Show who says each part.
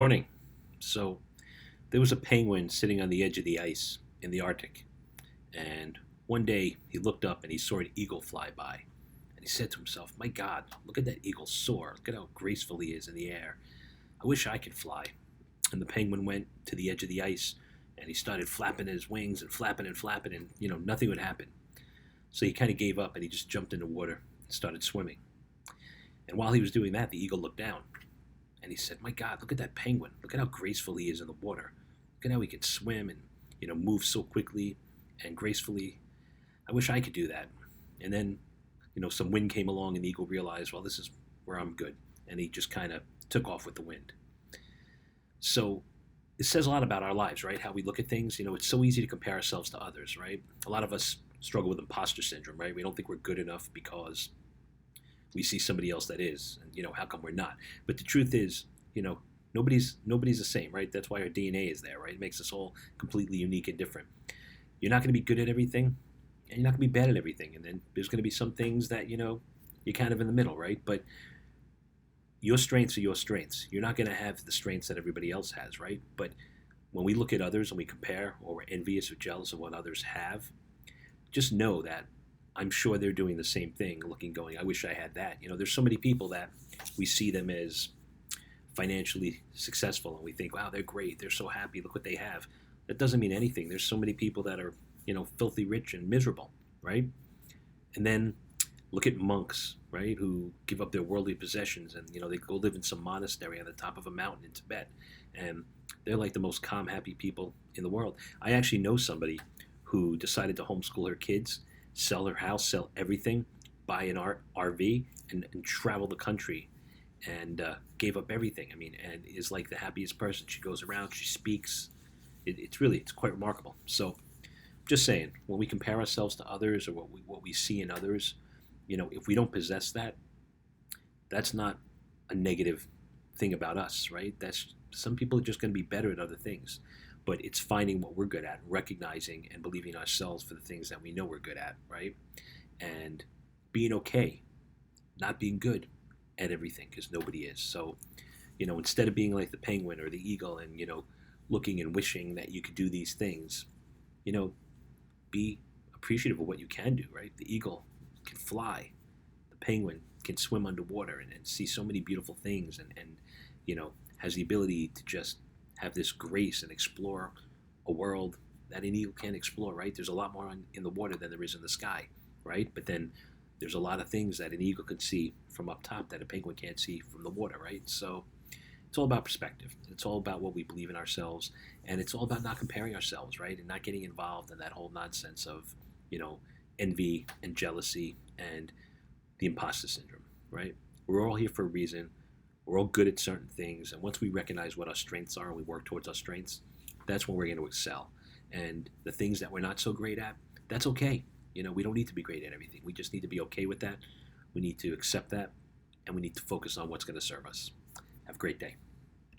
Speaker 1: Morning. So there was a penguin sitting on the edge of the ice in the Arctic, and one day he looked up and he saw an eagle fly by, and he said to himself, "My God, look at that eagle soar! Look at how graceful he is in the air. I wish I could fly." And the penguin went to the edge of the ice, and he started flapping his wings and flapping, and nothing would happen. So he kind of gave up and he just jumped in the water and started swimming. And while he was doing that, the eagle looked down and he said, "My God, look at that penguin! Look at how graceful he is in the water. Look at how he can swim and move so quickly and gracefully. I wish I could do that." And then some wind came along, and the eagle realized, well, this is where I'm good, and he just kind of took off with the wind. So it says a lot about our lives, right? How we look at things. It's so easy to compare ourselves to others, right? A lot of us struggle with imposter syndrome, right? We don't think we're good enough because we see somebody else that is, and how come we're not? But the truth is, nobody's the same, right? That's why our DNA is there, right? It makes us all completely unique and different. You're not going to be good at everything, and you're not going to be bad at everything, and then there's going to be some things that you're kind of in the middle, right? But your strengths are your strengths. You're not going to have the strengths that everybody else has, right? But when we look at others and we compare, or we're envious or jealous of what others have, just know that I'm sure they're doing the same thing, looking, going, "I wish I had that." There's so many people that we see them as financially successful, and we think, "Wow, they're great. They're so happy. Look what they have." That doesn't mean anything. There's so many people that are, filthy rich and miserable, right? And then look at monks, right, who give up their worldly possessions, and they go live in some monastery on the top of a mountain in Tibet, and they're like the most calm, happy people in the world. I actually know somebody who decided to homeschool her kids, sell her house, sell everything, buy an RV, and travel the country, and gave up everything. I mean, and is like the happiest person. She goes around, she speaks. It's quite remarkable. So, just saying, when we compare ourselves to others, or what we see in others, if we don't possess that, that's not a negative thing about us, right? That's Some people are just going to be better at other things, but it's finding what we're good at, recognizing and believing ourselves for the things that we know we're good at, right? And being okay, not being good at everything, because nobody is. So, instead of being like the penguin or the eagle and, looking and wishing that you could do these things, you know, be appreciative of what you can do, right? The eagle can fly, the penguin can swim underwater and see so many beautiful things, and has the ability to just have this grace and explore a world that an eagle can't explore, right? There's a lot more in the water than there is in the sky, right? But then there's a lot of things that an eagle can see from up top that a penguin can't see from the water, right? So it's all about perspective. It's all about what we believe in ourselves, and it's all about not comparing ourselves, right? And not getting involved in that whole nonsense of, envy and jealousy and the imposter syndrome, right? We're all here for a reason. We're all good at certain things, and once we recognize what our strengths are and we work towards our strengths, that's when we're going to excel. And the things that we're not so great at, that's okay. We don't need to be great at everything. We just need to be okay with that. We need to accept that, and we need to focus on what's going to serve us. Have a great day.